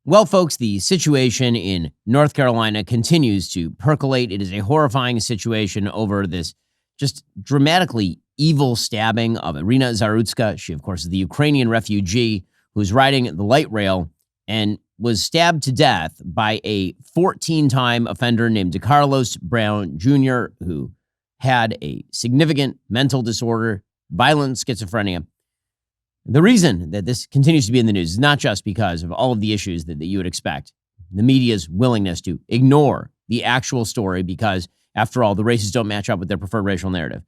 Well, folks, the situation in North Carolina continues to percolate. It is a horrifying situation over this just dramatically evil stabbing of Iryna Zarutka. She, of course, is the Ukrainian refugee who's riding the light rail and was stabbed to death by a 14-time offender named DeCarlos Brown Jr., who had a significant mental disorder, violent schizophrenia. The reason that this continues to be in the news is not just because of all of the issues that you would expect. The media's willingness to ignore the actual story because, after all, the races don't match up with their preferred racial narrative.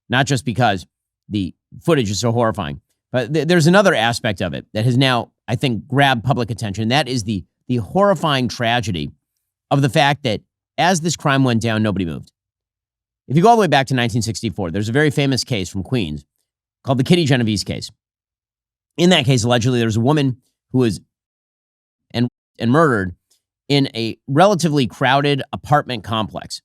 Not just because the footage is so horrifying. But there's another aspect of it that has now, I think, grabbed public attention. And that is the horrifying tragedy of the fact that as this crime went down, nobody moved. If you go all the way back to 1964, there's a very famous case from Queens called the Kitty Genovese case. In that case, allegedly, there was a woman who was and murdered in a relatively crowded apartment complex.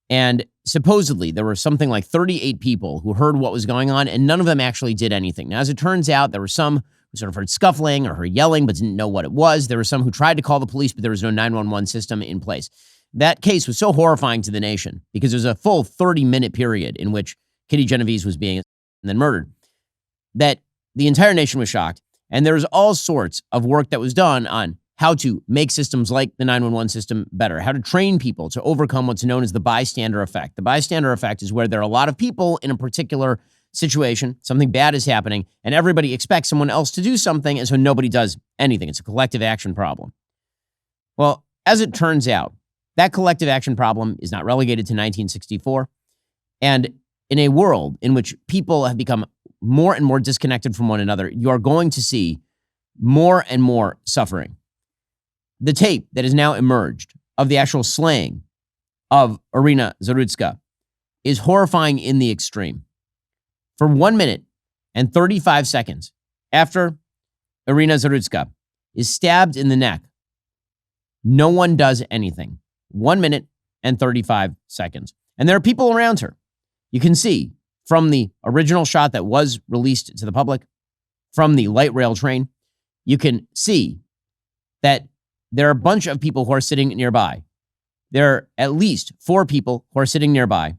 And supposedly, there were something like 38 people who heard what was going on, and none of them actually did anything. Now, as it turns out, there were some who sort of heard scuffling or heard yelling but didn't know what it was. There were some who tried to call the police, but there was no 911 system in place. That case was so horrifying to the nation because it was a full 30-minute period in which Kitty Genovese was being and then murdered that the entire nation was shocked, and there was all sorts of work that was done on how to make systems like the 911 system better, how to train people to overcome what's known as the bystander effect. The bystander effect is where there are a lot of people in a particular situation, something bad is happening, and everybody expects someone else to do something, and so nobody does anything. It's a collective action problem. Well, as it turns out, that collective action problem is not relegated to 1964, and in a world in which people have become more and more disconnected from one another, you are going to see more and more suffering. The tape that has now emerged of the actual slaying of Iryna Zarutka is horrifying in the extreme. For 1 minute and 35 seconds after Iryna Zarutka is stabbed in the neck, no one does anything. 1 minute and 35 seconds. And there are people around her. You can see from the original shot that was released to the public, from the light rail train, you can see that there are a bunch of people who are sitting nearby. There are at least 4 people who are sitting nearby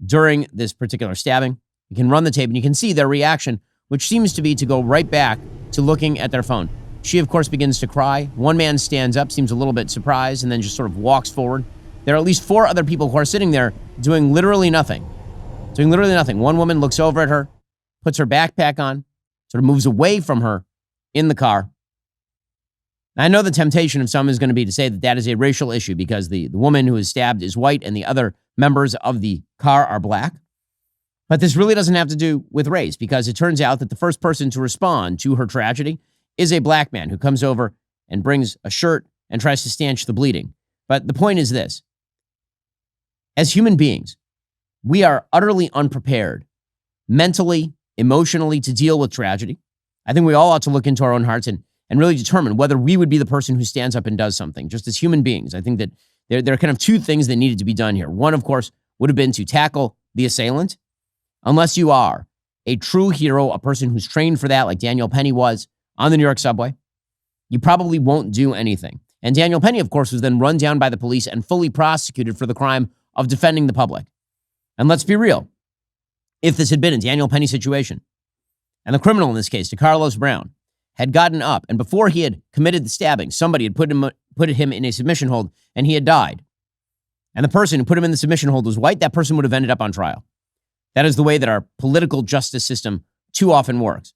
during this particular stabbing. You can run the tape and you can see their reaction, which seems to be to go right back to looking at their phone. She, of course, begins to cry. One man stands up, seems a little bit surprised, and then just sort of walks forward. There are at least 4 other people who are sitting there doing literally nothing. One woman looks over at her, puts her backpack on, sort of moves away from her in the car. I know the temptation of some is going to be to say that that is a racial issue because the woman who is stabbed is white and the other members of the car are black. But this really doesn't have to do with race because it turns out that the first person to respond to her tragedy is a black man who comes over and brings a shirt and tries to stanch the bleeding. But the point is this. As human beings, we are utterly unprepared mentally, emotionally to deal with tragedy. I think we all ought to look into our own hearts and really determine whether we would be the person who stands up and does something. Just as human beings, I think that there are kind of 2 things that needed to be done here. One, of course, would have been to tackle the assailant. Unless you are a true hero, a person who's trained for that, like Daniel Penny was on the New York subway, you probably won't do anything. And Daniel Penny, of course, was then run down by the police and fully prosecuted for the crime of defending the public. And let's be real. If this had been a Daniel Penny situation, and the criminal in this case, DeCarlos Brown, had gotten up, and before he had committed the stabbing, somebody had put him in a submission hold, and he had died, and the person who put him in the submission hold was white, that person would have ended up on trial. That is the way that our political justice system too often works.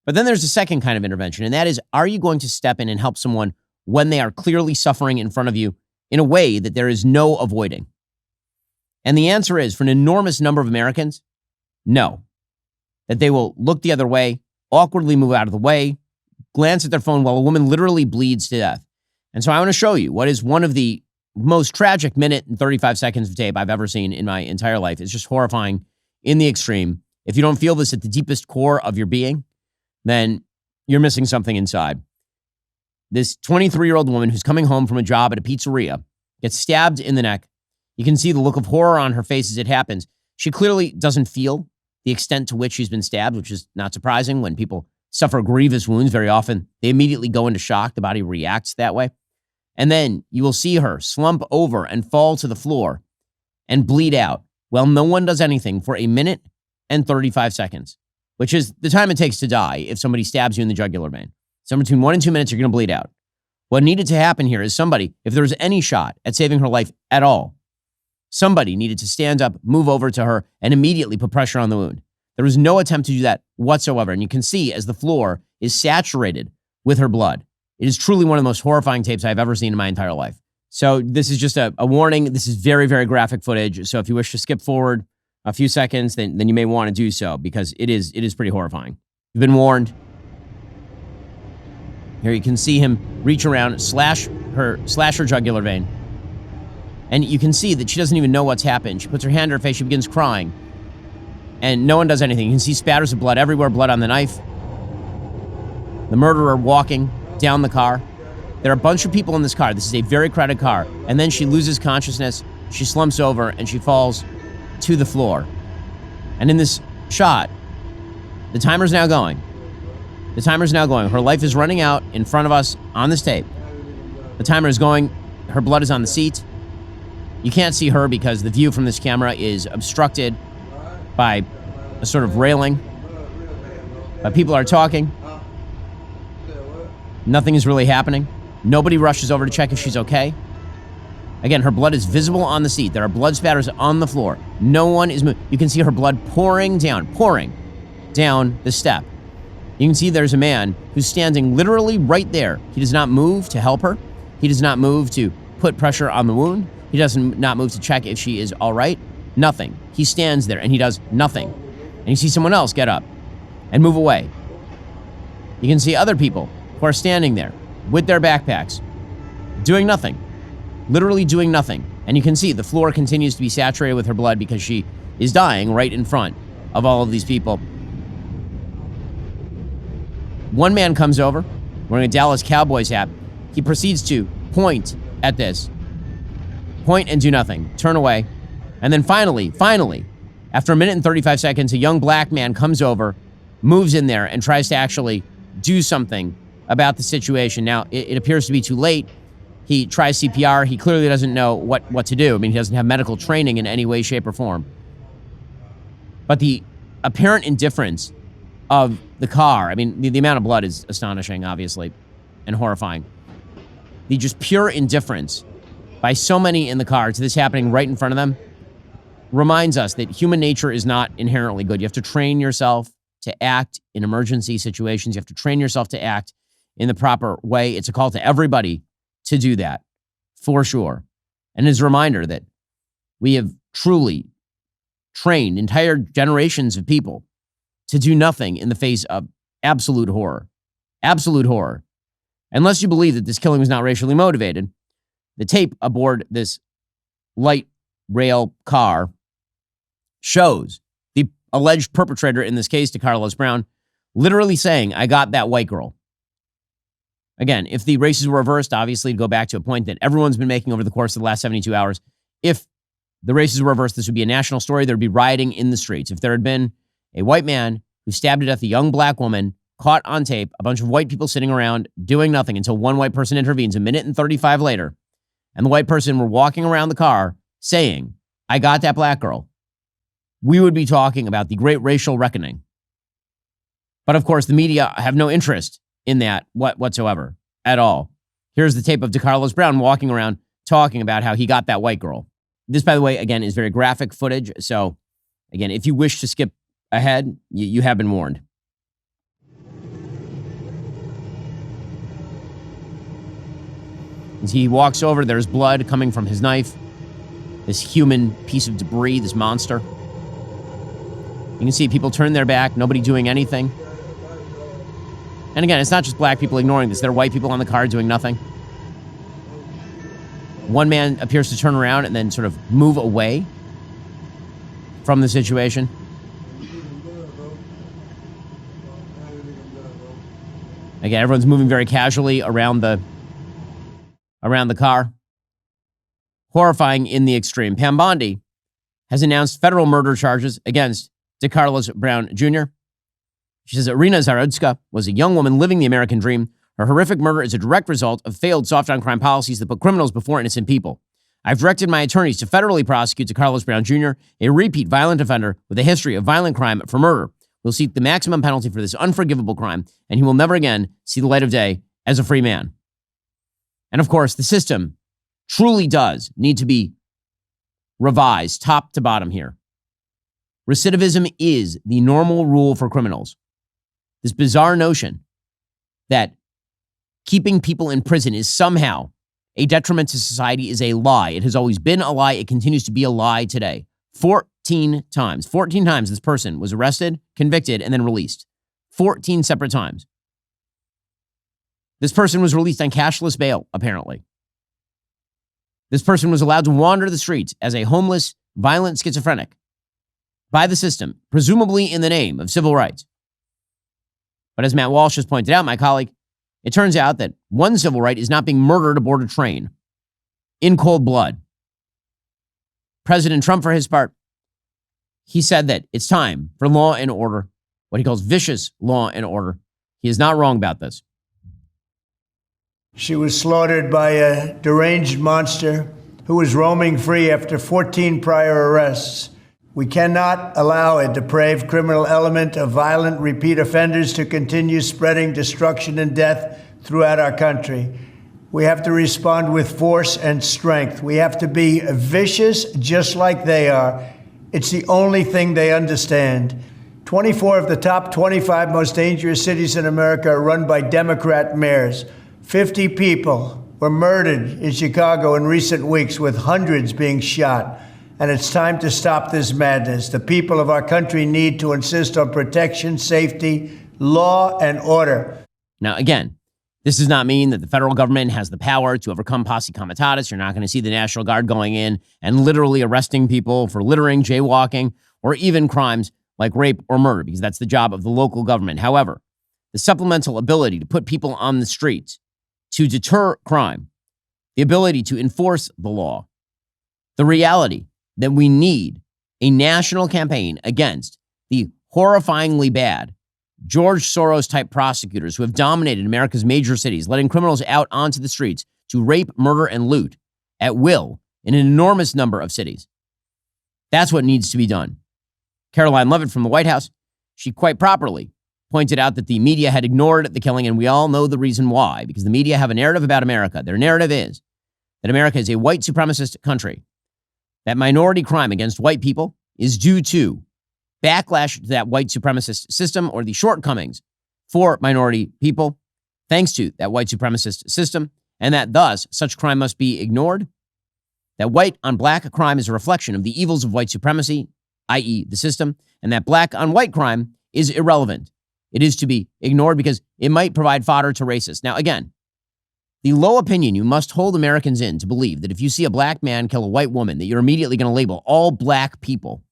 But then there's a second kind of intervention, and that is, are you going to step in and help someone when they are clearly suffering in front of you in a way that there is no avoiding? And the answer is, for an enormous number of Americans, no. That they will look the other way, awkwardly move out of the way, glance at their phone while a woman literally bleeds to death. And so I want to show you what is one of the most tragic minute and 35 seconds of tape I've ever seen in my entire life. It's just horrifying in the extreme. If you don't feel this at the deepest core of your being, then you're missing something inside. This 23-year-old woman who's coming home from a job at a pizzeria gets stabbed in the neck. You can see the look of horror on her face as it happens. She clearly doesn't feel the extent to which she's been stabbed, which is not surprising when people suffer grievous wounds. Very often, they immediately go into shock. The body reacts that way. And then you will see her slump over and fall to the floor and bleed out. Well, no one does anything for 1 minute and 35 seconds, which is the time it takes to die if somebody stabs you in the jugular vein. Somewhere between 1 and 2 minutes, you're going to bleed out. What needed to happen here is somebody, if there was any shot at saving her life at all, somebody needed to stand up, move over to her, and immediately put pressure on the wound. There was no attempt to do that whatsoever. And you can see as the floor is saturated with her blood. It is truly one of the most horrifying tapes I've ever seen in my entire life. So this is just a warning. This is very, very graphic footage. So if you wish to skip forward a few seconds, then you may want to do so because it is pretty horrifying. You've been warned. Here you can see him reach around, slash her jugular vein. And you can see that she doesn't even know what's happened. She puts her hand to her face. She begins crying. And no one does anything. You can see spatters of blood everywhere, blood on the knife. The murderer walking down the car. There are a bunch of people in this car. This is a very crowded car. And then she loses consciousness. She slumps over and she falls to the floor. And in this shot, the timer's now going. The timer's now going. Her life is running out in front of us on this tape. The timer is going. Her blood is on the seat. You can't see her because the view from this camera is obstructed by a sort of railing. But people are talking. Nothing is really happening. Nobody rushes over to check if she's okay. Again, her blood is visible on the seat. There are blood spatters on the floor. No one is moving. You can see her blood pouring down the step. You can see there's a man who's standing literally right there. He does not move to help her. He does not move to put pressure on the wound. He does not move to check if she is all right. Nothing. He stands there and he does nothing. And you see someone else get up and move away. You can see other people who are standing there with their backpacks, doing nothing, literally doing nothing. And you can see the floor continues to be saturated with her blood because she is dying right in front of all of these people. One man comes over wearing a Dallas Cowboys hat. He proceeds to point at this, point and do nothing, turn away. And then finally, after 1 minute and 35 seconds, a young black man comes over, moves in there and tries to actually do something about the situation. Now, it appears to be too late. He tries CPR. He clearly doesn't know what to do. I mean, he doesn't have medical training in any way, shape, or form. But the apparent indifference of the car, I mean, the amount of blood is astonishing, obviously, and horrifying. The just pure indifference by so many in the car to this happening right in front of them reminds us that human nature is not inherently good. You have to train yourself to act in emergency situations. You have to train yourself to act in the proper way. It's a call to everybody to do that, for sure. And it's a reminder that we have truly trained entire generations of people to do nothing in the face of absolute horror. Absolute horror. Unless you believe that this killing was not racially motivated, the tape aboard this light rail car shows the alleged perpetrator in this case, DeCarlos Brown, literally saying, "I got that white girl." Again, if the races were reversed, obviously, to go back to a point that everyone's been making over the course of the last 72 hours, if the races were reversed, this would be a national story. There'd be rioting in the streets. If there had been a white man who stabbed to death a young black woman, caught on tape, a bunch of white people sitting around doing nothing until one white person intervenes 1 minute and 35 later, and the white person were walking around the car saying, "I got that black girl," we would be talking about the great racial reckoning. But of course, the media have no interest in that whatsoever at all. Here's the tape of DeCarlos Brown walking around talking about how he got that white girl. This, by the way, again, is very graphic footage. So again, if you wish to skip ahead, you have been warned. As he walks over, there's blood coming from his knife. This human piece of debris, this monster. You can see people turn their back, nobody doing anything. And again, it's not just black people ignoring this. There are white people on the car doing nothing. One man appears to turn around and then sort of move away from the situation. Again, everyone's moving very casually around the car. Horrifying in the extreme. Pam Bondi has announced federal murder charges against DeCarlos Brown Jr. She says Iryna Zarutka was a young woman living the American dream. Her horrific murder is a direct result of failed soft-on-crime policies that put criminals before innocent people. I've directed my attorneys to federally prosecute Carlos Brown Jr., a repeat violent offender with a history of violent crime for murder. We'll seek the maximum penalty for this unforgivable crime, and he will never again see the light of day as a free man. And of course, the system truly does need to be revised top to bottom here. Recidivism is the normal rule for criminals. This bizarre notion that keeping people in prison is somehow a detriment to society is a lie. It has always been a lie. It continues to be a lie today. 14 times. 14 times this person was arrested, convicted, and then released. 14 separate times. This person was released on cashless bail, apparently. This person was allowed to wander the streets as a homeless, violent schizophrenic by the system, presumably in the name of civil rights. But as Matt Walsh has pointed out, my colleague, it turns out that one civil right is not being murdered aboard a train in cold blood. President Trump, for his part, he said that it's time for law and order, what he calls vicious law and order. He is not wrong about this. She was slaughtered by a deranged monster who was roaming free after 14 prior arrests. We cannot allow a depraved criminal element of violent repeat offenders to continue spreading destruction and death throughout our country. We have to respond with force and strength. We have to be vicious just like they are. It's the only thing they understand. 24 of the top 25 most dangerous cities in America are run by Democrat mayors. 50 people were murdered in Chicago in recent weeks, with hundreds being shot. And it's time to stop this madness. The people of our country need to insist on protection, safety, law, and order. Now, again, this does not mean that the federal government has the power to overcome posse comitatus. You're not going to see the National Guard going in and literally arresting people for littering, jaywalking, or even crimes like rape or murder, because that's the job of the local government. However, the supplemental ability to put people on the streets to deter crime, the ability to enforce the law, the reality that we need a national campaign against the horrifyingly bad George Soros-type prosecutors who have dominated America's major cities, letting criminals out onto the streets to rape, murder, and loot at will in an enormous number of cities. That's what needs to be done. Caroline Leavitt from the White House, she quite properly pointed out that the media had ignored the killing, and we all know the reason why, because the media have a narrative about America. Their narrative is that America is a white supremacist country, that minority crime against white people is due to backlash to that white supremacist system or the shortcomings for minority people thanks to that white supremacist system, and that thus such crime must be ignored. That white on black crime is a reflection of the evils of white supremacy, i.e. the system, and that black on white crime is irrelevant. It is to be ignored because it might provide fodder to racists. Now, again, the low opinion you must hold Americans in to believe that if you see a black man kill a white woman, that you're immediately going to label all black people.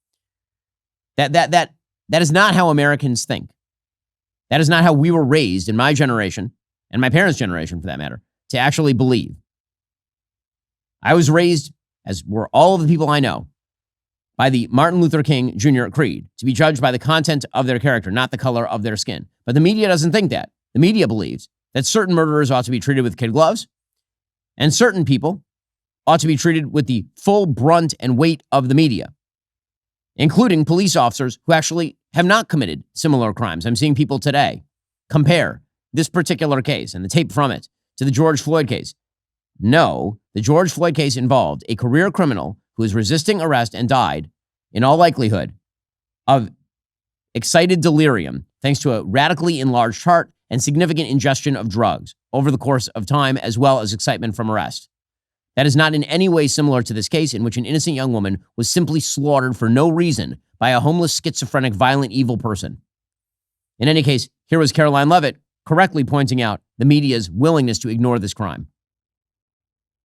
That is not how Americans think. That is not how we were raised in my generation, and my parents' generation for that matter, to actually believe. I was raised, as were all of the people I know, by the Martin Luther King Jr. creed, to be judged by the content of their character, not the color of their skin. But the media doesn't think that. The media believes that certain murderers ought to be treated with kid gloves, and certain people ought to be treated with the full brunt and weight of the media, including police officers who actually have not committed similar crimes. I'm seeing people today compare this particular case and the tape from it to the George Floyd case. No, the George Floyd case involved a career criminal who was resisting arrest and died, in all likelihood, of excited delirium thanks to a radically enlarged heart and significant ingestion of drugs over the course of time, as well as excitement from arrest. That is not in any way similar to this case in which an innocent young woman was simply slaughtered for no reason by a homeless, schizophrenic, violent, evil person. In any case, here was Caroline Leavitt correctly pointing out the media's willingness to ignore this crime.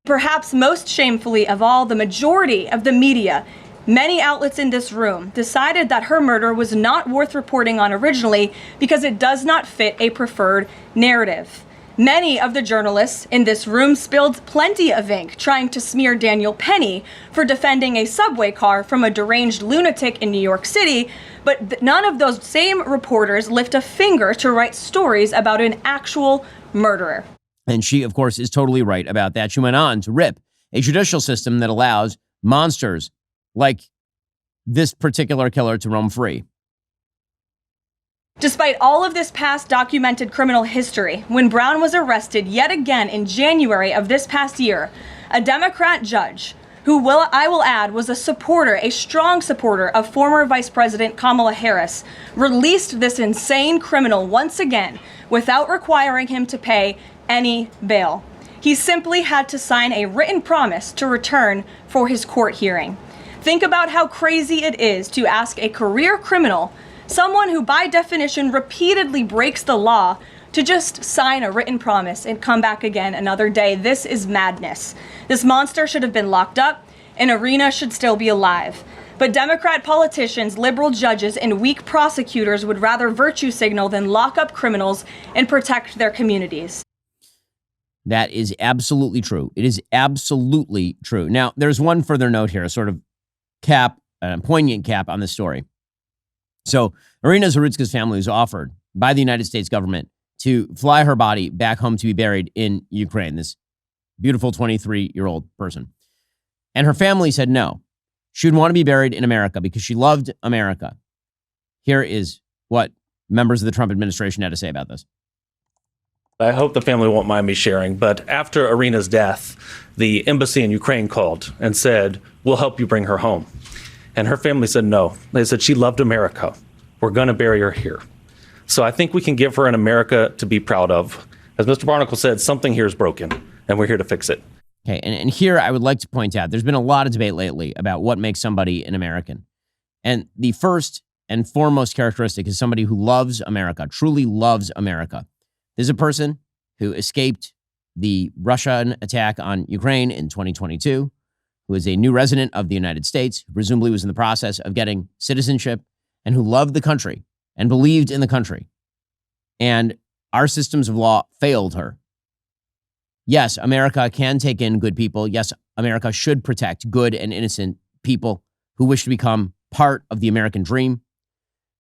Perhaps most shamefully of all, the majority of the media, many outlets in this room, decided that her murder was not worth reporting on originally because it does not fit a preferred narrative. Many of the journalists in this room spilled plenty of ink trying to smear Daniel Penny for defending a subway car from a deranged lunatic in New York City, but none of those same reporters lift a finger to write stories about an actual murderer. And she, of course, is totally right about that. She went on to rip a judicial system that allows monsters like this particular killer to roam free. Despite all of this past documented criminal history, when Brown was arrested yet again in January of this past year, a Democrat judge, I will add, was a strong supporter of former Vice President Kamala Harris, released this insane criminal once again without requiring him to pay any bail. He simply had to sign a written promise to return for his court hearing. Think about how crazy it is to ask a career criminal, someone who by definition repeatedly breaks the law, to just sign a written promise and come back again another day. This is madness. This monster should have been locked up, and Iryna should still be alive. But Democrat politicians, liberal judges, and weak prosecutors would rather virtue signal than lock up criminals and protect their communities. That is absolutely true. It is absolutely true. Now, there's one further note here, a sort of poignant cap on this story. So Iryna Zarutka's family was offered by the United States government to fly her body back home to be buried in Ukraine, this beautiful 23-year-old person. And her family said no. She would want to be buried in America because she loved America. Here is what members of the Trump administration had to say about this. I hope the family won't mind me sharing, but after Iryna's death, the embassy in Ukraine called and said, "We'll help you bring her home." And her family said no. They said she loved America. We're going to bury her here. So I think we can give her an America to be proud of. As Mr. Barnacle said, something here is broken, and we're here to fix it. Okay, and here I would like to point out, there's been a lot of debate lately about what makes somebody an American. And the first and foremost characteristic is somebody who loves America, truly loves America. This is a person who escaped the Russian attack on Ukraine in 2022, who is a new resident of the United States, who presumably was in the process of getting citizenship, and who loved the country and believed in the country. And our systems of law failed her. Yes, America can take in good people. Yes, America should protect good and innocent people who wish to become part of the American dream.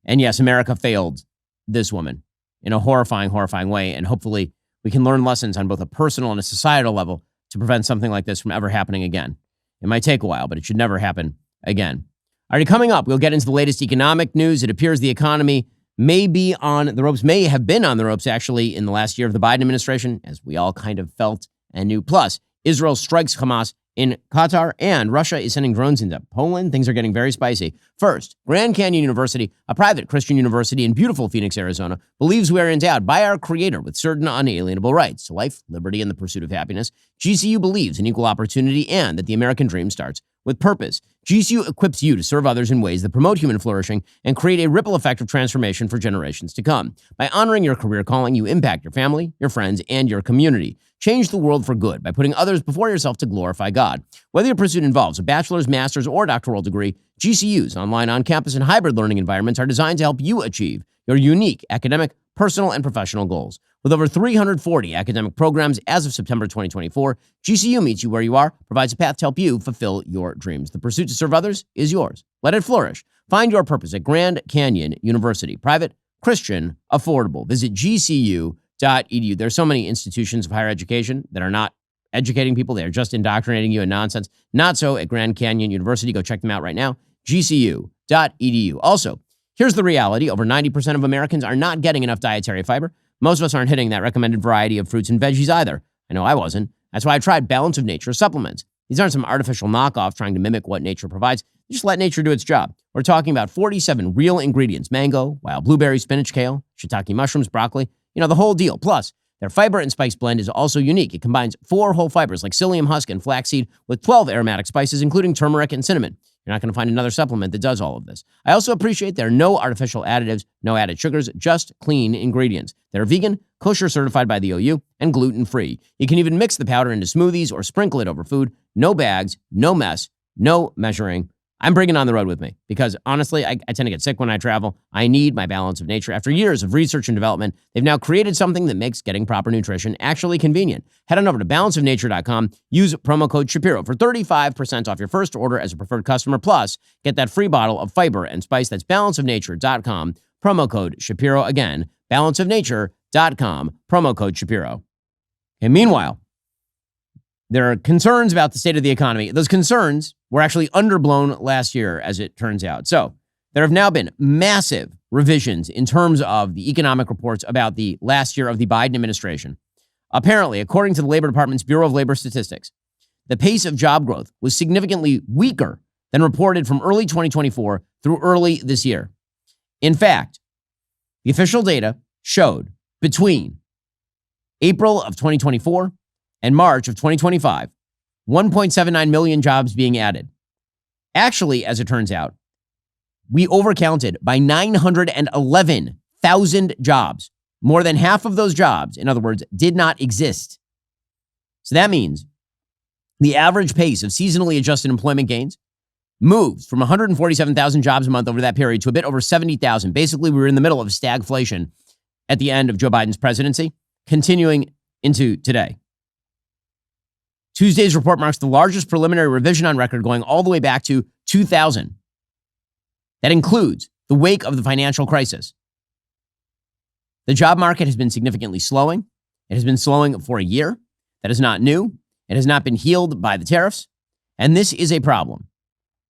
And yes, America failed this woman in a horrifying, horrifying way. And hopefully we can learn lessons on both a personal and a societal level to prevent something like this from ever happening again. It might take a while, but it should never happen again. All right, coming up, we'll get into the latest economic news. It appears the economy may be on the ropes, may have been on the ropes, actually, in the last year of the Biden administration, as we all kind of felt and knew. Plus, Israel strikes Hamas in Qatar, and Russia is sending drones into Poland. Things are getting very spicy. First, Grand Canyon University, a private Christian university in beautiful Phoenix, Arizona, believes we are endowed by our Creator with certain unalienable rights to life, liberty, and the pursuit of happiness. GCU believes in equal opportunity and that the American dream starts with purpose. GCU equips you to serve others in ways that promote human flourishing and create a ripple effect of transformation for generations to come. By honoring your career calling, you impact your family, your friends, and your community. Change the world for good by putting others before yourself to glorify God. Whether your pursuit involves a bachelor's, master's, or doctoral degree, GCU's online, on-campus, and hybrid learning environments are designed to help you achieve your unique academic, personal, and professional goals. With over 340 academic programs as of September 2024, GCU meets you where you are, provides a path to help you fulfill your dreams. The pursuit to serve others is yours. Let it flourish. Find your purpose at Grand Canyon University. Private, Christian, affordable. Visit gcu.edu. There are so many institutions of higher education that are not educating people. They are just indoctrinating you in nonsense. Not so at Grand Canyon University. Go check them out right now. gcu.edu. Also, here's the reality. Over 90% of Americans are not getting enough dietary fiber. Most of us aren't hitting that recommended variety of fruits and veggies either. I know I wasn't. That's why I tried Balance of Nature supplements. These aren't some artificial knockoff trying to mimic what nature provides. Just let nature do its job. We're talking about 47 real ingredients: mango, wild blueberry, spinach, kale, shiitake mushrooms, broccoli, the whole deal. Plus, their fiber and spice blend is also unique. It combines 4 whole fibers like psyllium husk and flaxseed with 12 aromatic spices, including turmeric and cinnamon. You're not going to find another supplement that does all of this. I also appreciate there are no artificial additives, no added sugars, just clean ingredients. They're vegan, kosher certified by the OU, and gluten-free. You can even mix the powder into smoothies or sprinkle it over food. No bags, no mess, no measuring. I'm bringing on the road with me because honestly, I tend to get sick when I travel. I need my balance of nature. After years of research and development, they've now created something that makes getting proper nutrition actually convenient. Head on over to balanceofnature.com. Use promo code Shapiro for 35% off your first order as a preferred customer. Plus, get that free bottle of fiber and spice. That's balanceofnature.com. Promo code Shapiro. Again, balanceofnature.com. Promo code Shapiro. And meanwhile, there are concerns about the state of the economy. Those concerns were actually underblown last year, as it turns out. So there have now been massive revisions in terms of the economic reports about the last year of the Biden administration. Apparently, according to the Labor Department's Bureau of Labor Statistics, the pace of job growth was significantly weaker than reported from early 2024 through early this year. In fact, the official data showed between April of 2024 and March of 2025, 1.79 million jobs being added. Actually, as it turns out, we overcounted by 911,000 jobs. More than half of those jobs, in other words, did not exist. So that means the average pace of seasonally adjusted employment gains moved from 147,000 jobs a month over that period to a bit over 70,000. Basically, we were in the middle of stagflation at the end of Joe Biden's presidency, continuing into today. Tuesday's report marks the largest preliminary revision on record going all the way back to 2000. That includes the wake of the financial crisis. The job market has been significantly slowing. It has been slowing for a year. That is not new. It has not been healed by the tariffs. And this is a problem.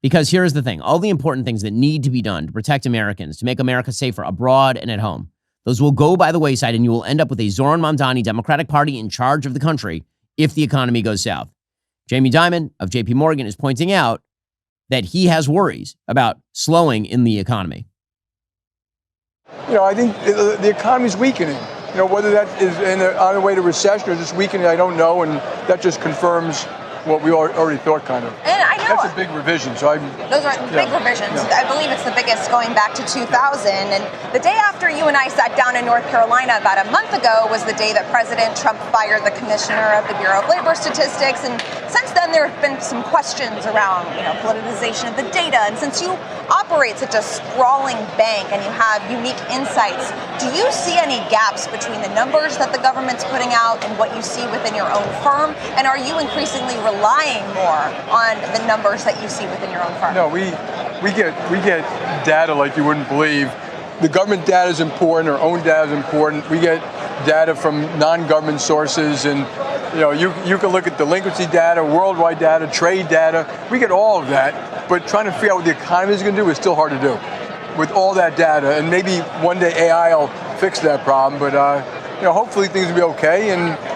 Because here's the thing. All the important things that need to be done to protect Americans, to make America safer abroad and at home, those will go by the wayside and you will end up with a Zoran Mamdani Democratic Party in charge of the country if the economy goes south. Jamie Dimon of JP Morgan is pointing out that he has worries about slowing in the economy. I think the economy's weakening. Whether that is on the way to recession or just weakening, I don't know, and that just confirms what we already thought, kind of. And I know that's a big revision. So those are big revisions. Yeah. I believe it's the biggest going back to 2000. And the day after you and I sat down in North Carolina about a month ago was the day that President Trump fired the commissioner of the Bureau of Labor Statistics. And since then, there have been some questions around, politicization of the data. And since you operate such a sprawling bank and you have unique insights, do you see any gaps between the numbers that the government's putting out and what you see within your own firm? And are you increasingly relying more on the numbers that you see within your own firm? No, we get data like you wouldn't believe. The government data is important. Our own data is important. We get data from non-government sources, and you can look at delinquency data, worldwide data, trade data. We get all of that, but trying to figure out what the economy is going to do is still hard to do with all that data. And maybe one day AI will fix that problem, but hopefully things will be okay.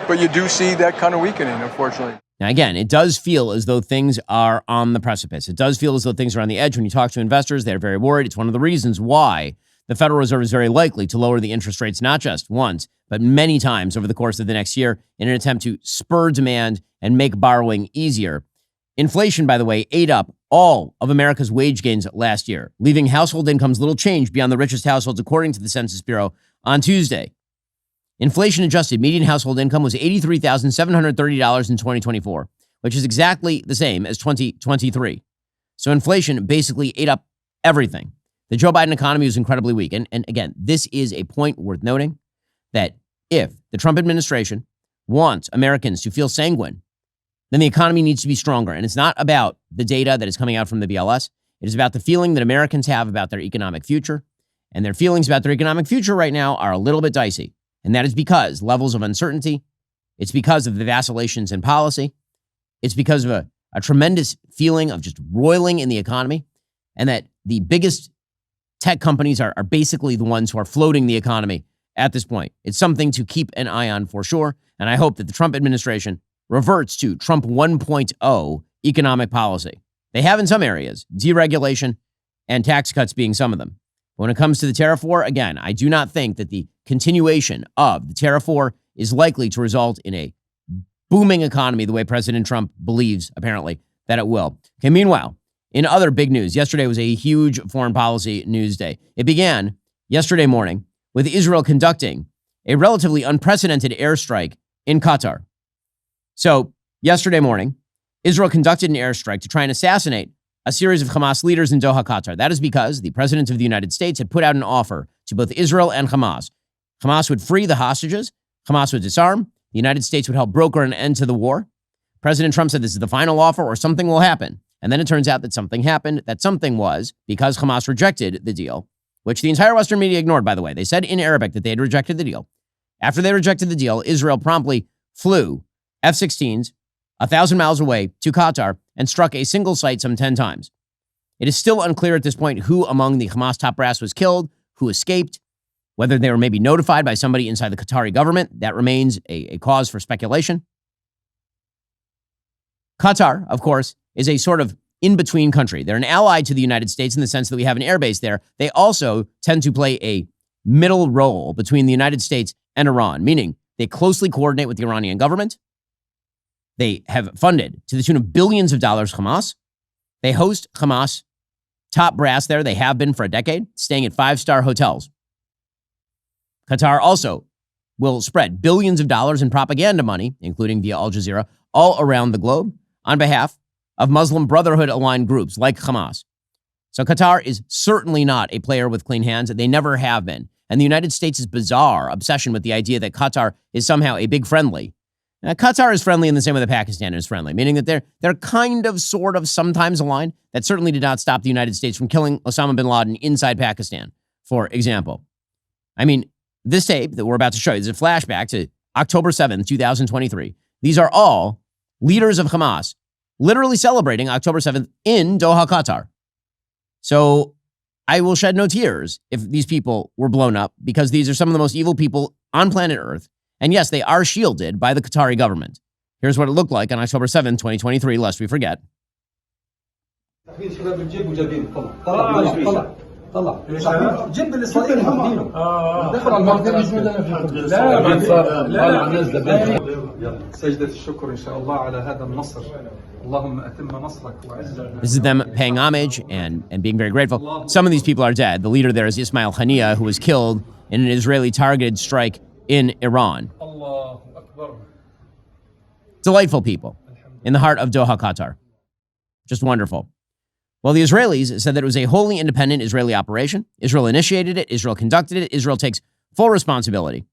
But you do see that kind of weakening, unfortunately. Now, again, it does feel as though things are on the precipice. It does feel as though things are on the edge. When you talk to investors, they're very worried. It's one of the reasons why the Federal Reserve is very likely to lower the interest rates, not just once, but many times over the course of the next year in an attempt to spur demand and make borrowing easier. Inflation, by the way, ate up all of America's wage gains last year, leaving household incomes little changed beyond the richest households, according to the Census Bureau on Tuesday. Inflation-adjusted median household income was $83,730 in 2024, which is exactly the same as 2023. So inflation basically ate up everything. The Joe Biden economy was incredibly weak. And again, this is a point worth noting that if the Trump administration wants Americans to feel sanguine, then the economy needs to be stronger. And it's not about the data that is coming out from the BLS. It is about the feeling that Americans have about their economic future. And their feelings about their economic future right now are a little bit dicey. And that is because levels of uncertainty. It's because of the vacillations in policy. It's because of a tremendous feeling of just roiling in the economy. And that the biggest tech companies are basically the ones who are floating the economy at this point. It's something to keep an eye on for sure. And I hope that the Trump administration reverts to Trump 1.0 economic policy. They have in some areas, deregulation and tax cuts being some of them. When it comes to the tariff war, again, I do not think that the continuation of the tariff war is likely to result in a booming economy the way President Trump believes, apparently, that it will. Okay, meanwhile, in other big news, yesterday was a huge foreign policy news day. It began yesterday morning with Israel conducting a relatively unprecedented airstrike in Qatar. So yesterday morning, Israel conducted an airstrike to try and assassinate a series of Hamas leaders in Doha, Qatar. That is because the President of the United States had put out an offer to both Israel and Hamas. Hamas would free the hostages. Hamas would disarm. The United States would help broker an end to the war. President Trump said this is the final offer or something will happen. And then it turns out that something happened. That something was because Hamas rejected the deal, which the entire Western media ignored, by the way. They said in Arabic that they had rejected the deal. After they rejected the deal, Israel promptly flew F-16s 1,000 miles away to Qatar and struck a single site some 10 times. It is still unclear at this point who among the Hamas top brass was killed, who escaped, whether they were maybe notified by somebody inside the Qatari government. That remains a cause for speculation. Qatar, of course, is a sort of in-between country. They're an ally to the United States in the sense that we have an airbase there. They also tend to play a middle role between the United States and Iran, meaning they closely coordinate with the Iranian government. They have funded, to the tune of billions of dollars, Hamas. They host Hamas top brass there. They have been for a decade, staying at 5-star hotels. Qatar also will spread billions of dollars in propaganda money, including via Al Jazeera, all around the globe on behalf of Muslim Brotherhood-aligned groups like Hamas. So Qatar is certainly not a player with clean hands. They never have been. And the United States' bizarre obsession with the idea that Qatar is somehow a big friendly. Now, Qatar is friendly in the same way that Pakistan is friendly, meaning that they're kind of, sort of, sometimes aligned. That certainly did not stop the United States from killing Osama bin Laden inside Pakistan, for example. I mean, this tape that we're about to show you is a flashback to October 7th, 2023. These are all leaders of Hamas literally celebrating October 7th in Doha, Qatar. So I will shed no tears if these people were blown up, because these are some of the most evil people on planet Earth. And yes, they are shielded by the Qatari government. Here's what it looked like on October 7th, 2023, lest we forget. This is them paying homage and being very grateful. Some of these people are dead. The leader there is Ismail Haniyeh, who was killed in an Israeli targeted strike in Iran. Delightful people in the heart of Doha, Qatar. Just wonderful. Well, the Israelis said that it was a wholly independent Israeli operation. Israel initiated it. Israel conducted it. Israel takes full responsibility.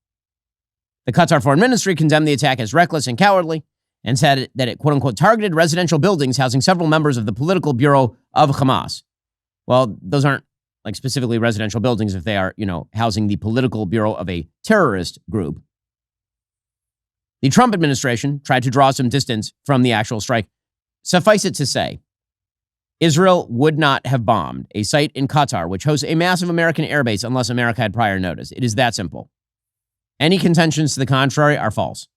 The Qatar Foreign Ministry condemned the attack as reckless and cowardly and said that it, quote unquote, targeted residential buildings housing several members of the political bureau of Hamas. Well, those aren't like specifically residential buildings if they are, housing the political bureau of a terrorist group. The Trump administration tried to draw some distance from the actual strike. Suffice it to say, Israel would not have bombed a site in Qatar, which hosts a massive American airbase, unless America had prior notice. It is that simple. Any contentions to the contrary are false.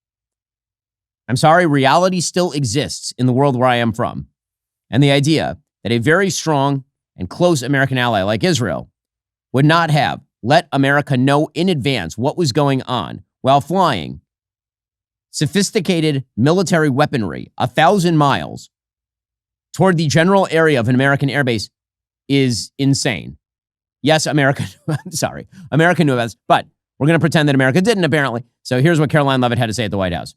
I'm sorry, reality still exists in the world where I am from. And the idea that a very strong and close American ally like Israel would not have let America know in advance what was going on while flying sophisticated military weaponry 1,000 miles toward the general area of an American airbase is insane. Yes, America knew about this, but we're going to pretend that America didn't, apparently. So here's what Caroline Leavitt had to say at the White House.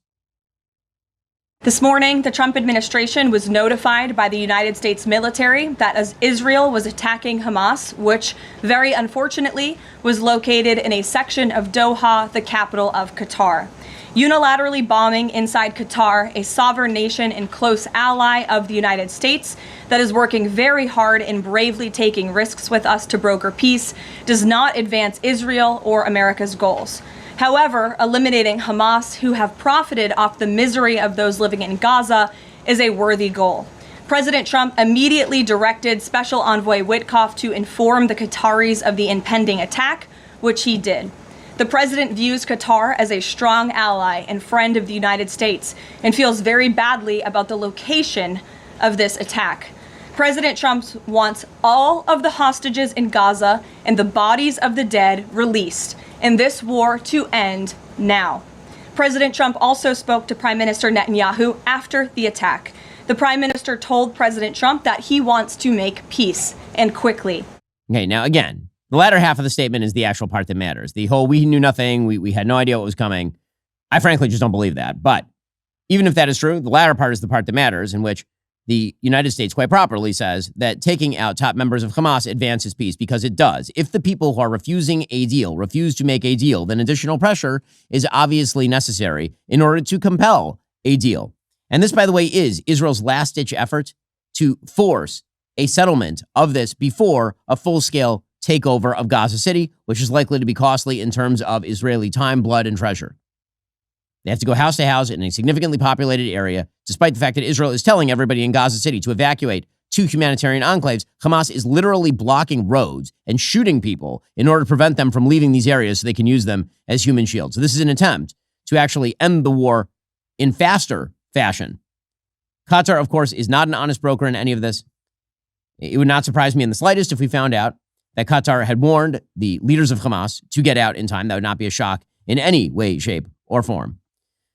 This morning, the Trump administration was notified by the United States military that as Israel was attacking Hamas, which very unfortunately was located in a section of Doha, the capital of Qatar. Unilaterally bombing inside Qatar, a sovereign nation and close ally of the United States that is working very hard and bravely taking risks with us to broker peace, does not advance Israel or America's goals. However, eliminating Hamas, who have profited off the misery of those living in Gaza, is a worthy goal. President Trump immediately directed Special Envoy Witkoff to inform the Qataris of the impending attack, which he did. The president views Qatar as a strong ally and friend of the United States and feels very badly about the location of this attack. President Trump wants all of the hostages in Gaza and the bodies of the dead released, and this war to end now. President Trump also spoke to Prime Minister Netanyahu after the attack. The Prime Minister told President Trump that he wants to make peace, and quickly. Okay, now again, the latter half of the statement is the actual part that matters. The whole we knew nothing, we had no idea what was coming. I frankly just don't believe that. But even if that is true, the latter part is the part that matters, in which the United States quite properly says that taking out top members of Hamas advances peace, because it does. If the people who are refusing a deal refuse to make a deal, then additional pressure is obviously necessary in order to compel a deal. And this, by the way, is Israel's last-ditch effort to force a settlement of this before a full-scale takeover of Gaza City, which is likely to be costly in terms of Israeli time, blood, and treasure. They have to go house to house in a significantly populated area, despite the fact that Israel is telling everybody in Gaza City to evacuate to humanitarian enclaves. Hamas is literally blocking roads and shooting people in order to prevent them from leaving these areas so they can use them as human shields. So this is an attempt to actually end the war in faster fashion. Qatar, of course, is not an honest broker in any of this. It would not surprise me in the slightest if we found out that Qatar had warned the leaders of Hamas to get out in time. That would not be a shock in any way, shape, or form.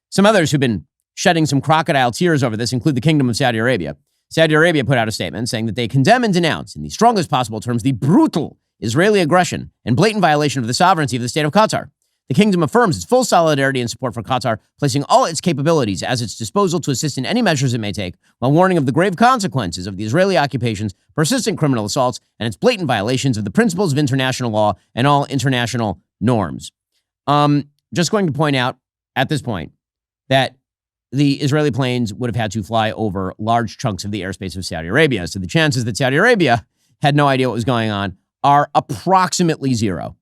Some others who've been shedding some crocodile tears over this include the Kingdom of Saudi Arabia. Saudi Arabia put out a statement saying that they condemn and denounce in the strongest possible terms the brutal Israeli aggression and blatant violation of the sovereignty of the state of Qatar. The kingdom affirms its full solidarity and support for Qatar, placing all its capabilities at its disposal to assist in any measures it may take, while warning of the grave consequences of the Israeli occupation's persistent criminal assaults and its blatant violations of the principles of international law and all international norms. Just going to point out at this point that the Israeli planes would have had to fly over large chunks of the airspace of Saudi Arabia. So the chances that Saudi Arabia had no idea what was going on are approximately zero.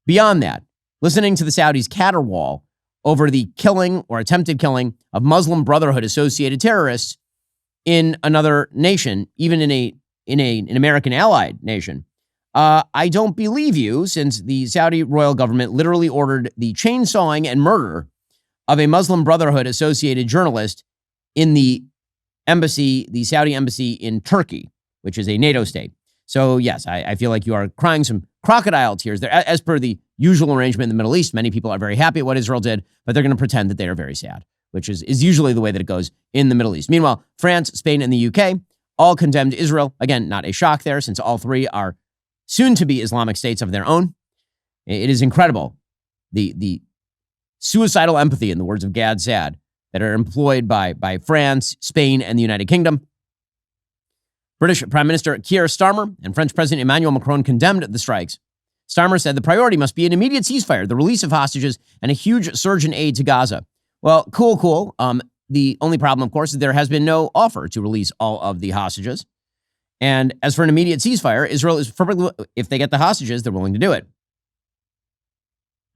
Beyond that, listening to the Saudis caterwaul over the killing or attempted killing of Muslim Brotherhood-associated terrorists in another nation, even in an American allied nation, I don't believe you, since the Saudi royal government literally ordered the chainsawing and murder of a Muslim Brotherhood-associated journalist in the embassy, the Saudi embassy in Turkey, which is a NATO state. So yes, I feel like you are crying some crocodile tears there. As per the usual arrangement in the Middle East, many people are very happy at what Israel did, but they're going to pretend that they are very sad, which is usually the way that it goes in the Middle East. Meanwhile, France, Spain, and the UK all condemned Israel. Again, not a shock there, since all three are soon-to-be Islamic states of their own. It is incredible, the suicidal empathy, in the words of Gad Saad, that are employed by France, Spain, and the United Kingdom. British Prime Minister Keir Starmer and French President Emmanuel Macron condemned the strikes. Starmer said the priority must be an immediate ceasefire, the release of hostages, and a huge surge in aid to Gaza. Well, cool. The only problem, of course, is there has been no offer to release all of the hostages. And as for an immediate ceasefire, Israel is perfectly, if they get the hostages, they're willing to do it.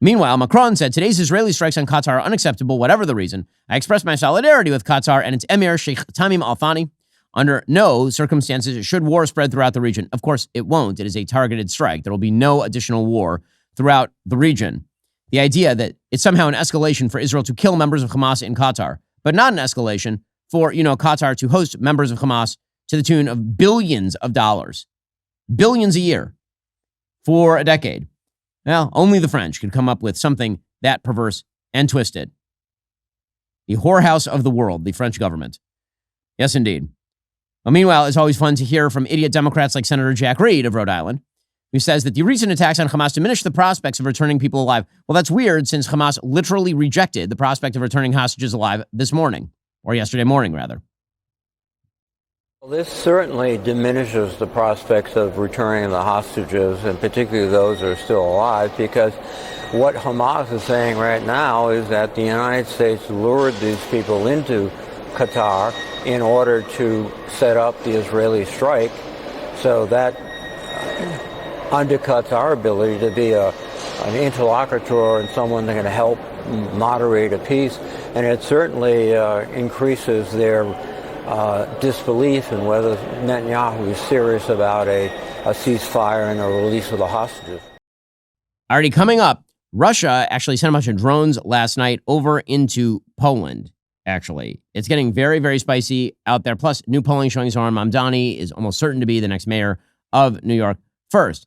Meanwhile, Macron said today's Israeli strikes on Qatar are unacceptable, whatever the reason. I express my solidarity with Qatar and its Emir Sheikh Tamim Al Thani. Under no circumstances should war spread throughout the region. Of course, it won't. It is a targeted strike. There will be no additional war throughout the region. The idea that it's somehow an escalation for Israel to kill members of Hamas in Qatar, but not an escalation for, Qatar to host members of Hamas to the tune of billions of dollars, billions a year for a decade. Well, only the French could come up with something that perverse and twisted. The whorehouse of the world, the French government. Yes, indeed. Well, meanwhile, it's always fun to hear from idiot Democrats like Senator Jack Reed of Rhode Island, who says that the recent attacks on Hamas diminish the prospects of returning people alive. Well, that's weird, since Hamas literally rejected the prospect of returning hostages alive this morning, or yesterday morning, rather. Well, this certainly diminishes the prospects of returning the hostages, and particularly those that are still alive, because what Hamas is saying right now is that the United States lured these people into Qatar in order to set up the Israeli strike, so that undercuts our ability to be an interlocutor and someone that can help moderate a peace, and it certainly increases their disbelief in whether Netanyahu is serious about a ceasefire and a release of the hostages. Already coming up, Russia actually sent a bunch of drones last night over into Poland, actually. It's getting very, very spicy out there. Plus, new polling showing Zohran Mamdani is almost certain to be the next mayor of New York. First,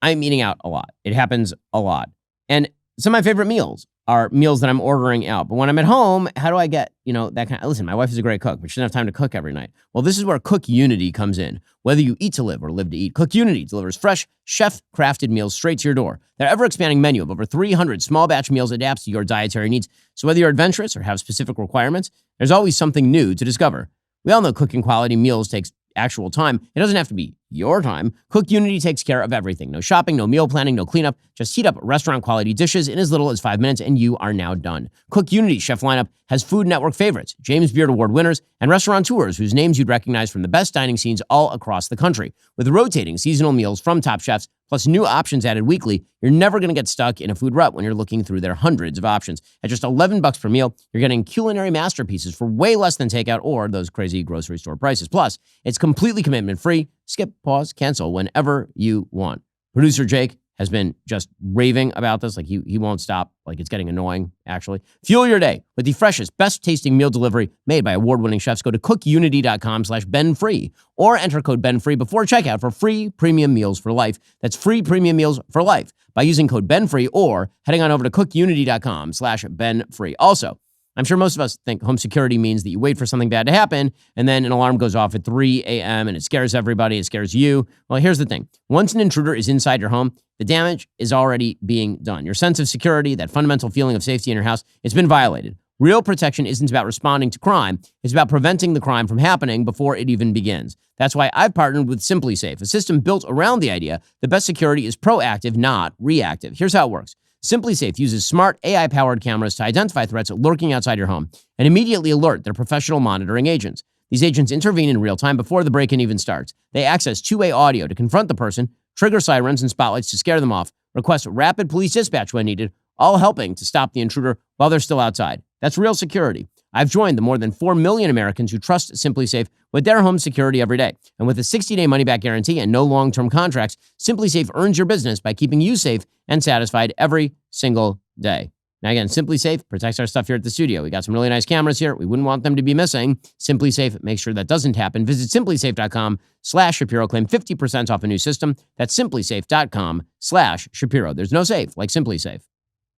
I'm eating out a lot. It happens a lot. And some of my favorite meals are meals that I'm ordering out. But when I'm at home, how do I get, that kind of, listen, my wife is a great cook, but she doesn't have time to cook every night. Well, this is where Cook Unity comes in. Whether you eat to live or live to eat, Cook Unity delivers fresh, chef-crafted meals straight to your door. Their ever-expanding menu of over 300 small batch meals adapts to your dietary needs. So whether you're adventurous or have specific requirements, there's always something new to discover. We all know cooking quality meals takes actual time. It doesn't have to be your time. Cook Unity takes care of everything. No shopping, no meal planning, no cleanup. Just heat up restaurant quality dishes in as little as 5 minutes and you are now done. Cook Unity's chef lineup has Food Network favorites, James Beard Award winners, and restaurateurs whose names you'd recognize from the best dining scenes all across the country. With rotating seasonal meals from top chefs, plus new options added weekly, you're never going to get stuck in a food rut when you're looking through their hundreds of options. At just $11 per meal, you're getting culinary masterpieces for way less than takeout or those crazy grocery store prices. Plus, it's completely commitment-free. Skip, pause, cancel whenever you want. Producer Jake has been just raving about this. Like he won't stop. Like it's getting annoying, actually. Fuel your day with the freshest, best-tasting meal delivery made by award-winning chefs. Go to cookunity.com/BenFree or enter code BenFree before checkout for free premium meals for life. That's free premium meals for life by using code BenFree or heading on over to cookunity.com/BenFree. Also, I'm sure most of us think home security means that you wait for something bad to happen and then an alarm goes off at 3 a.m. and it scares everybody. It scares you. Well, here's the thing. Once an intruder is inside your home, the damage is already being done. Your sense of security, that fundamental feeling of safety in your house, it's been violated. Real protection isn't about responding to crime. It's about preventing the crime from happening before it even begins. That's why I've partnered with Simply Safe, a system built around the idea the best security is proactive, not reactive. Here's how it works. Simply Safe uses smart AI-powered cameras to identify threats lurking outside your home and immediately alert their professional monitoring agents. These agents intervene in real time before the break-in even starts. They access two-way audio to confront the person, trigger sirens and spotlights to scare them off, request rapid police dispatch when needed, all helping to stop the intruder while they're still outside. That's real security. I've joined the more than 4 million Americans who trust Simply Safe with their home security every day. And with a 60-day money-back guarantee and no long-term contracts, Simply Safe earns your business by keeping you safe and satisfied every single day. Now again, Simply Safe protects our stuff here at the studio. We got some really nice cameras here. We wouldn't want them to be missing. Simply Safe makes sure that doesn't happen. Visit simplysafe.com/Shapiro. Claim 50% off a new system. That's simplysafe.com/Shapiro. There's no safe like Simply Safe.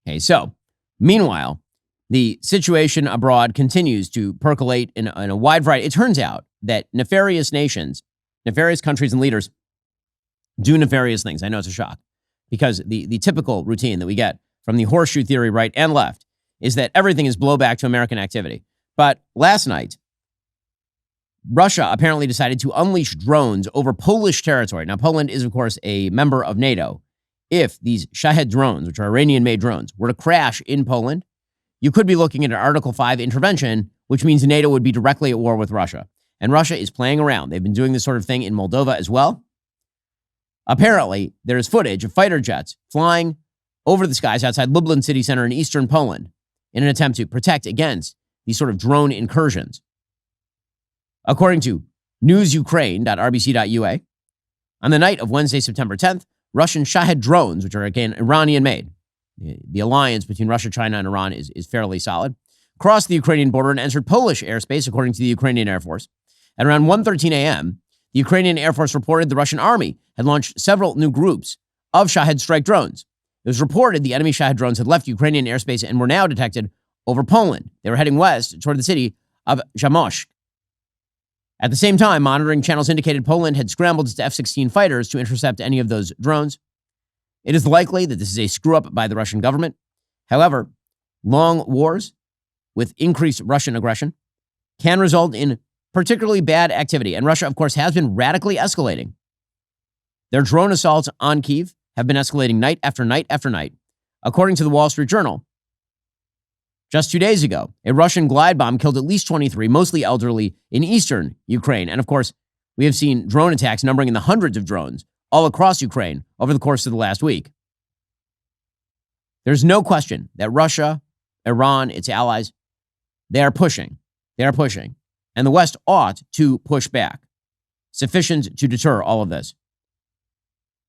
Okay, so meanwhile, the situation abroad continues to percolate in a wide variety. It turns out that nefarious nations, nefarious countries and leaders do nefarious things. I know it's a shock because the typical routine that we get from the horseshoe theory right and left is that everything is blowback to American activity. But last night, Russia apparently decided to unleash drones over Polish territory. Now, Poland is, of course, a member of NATO. If these Shahed drones, which are Iranian-made drones, were to crash in Poland, you could be looking at an Article 5 intervention, which means NATO would be directly at war with Russia. And Russia is playing around. They've been doing this sort of thing in Moldova as well. Apparently, there is footage of fighter jets flying over the skies outside Lublin city center in eastern Poland in an attempt to protect against these sort of drone incursions. According to newsukraine.rbc.ua, on the night of Wednesday, September 10th, Russian Shahed drones, which are again Iranian-made, the alliance between Russia, China, and Iran is fairly solid, crossed the Ukrainian border and entered Polish airspace, according to the Ukrainian Air Force. At around 1:13 a.m., the Ukrainian Air Force reported the Russian army had launched several new groups of Shahed strike drones. It was reported the enemy Shahed drones had left Ukrainian airspace and were now detected over Poland. They were heading west toward the city of Zamość. At the same time, monitoring channels indicated Poland had scrambled its F-16 fighters to intercept any of those drones. It is likely that this is a screw-up by the Russian government. However, long wars with increased Russian aggression can result in particularly bad activity. And Russia, of course, has been radically escalating. Their drone assaults on Kyiv have been escalating night after night after night. According to the Wall Street Journal, just 2 days ago, a Russian glide bomb killed at least 23, mostly elderly, in eastern Ukraine. And of course, we have seen drone attacks numbering in the hundreds of drones all across Ukraine over the course of the last week. There's no question that Russia, Iran, its allies, they are pushing. They are pushing. And the West ought to push back, sufficient to deter all of this.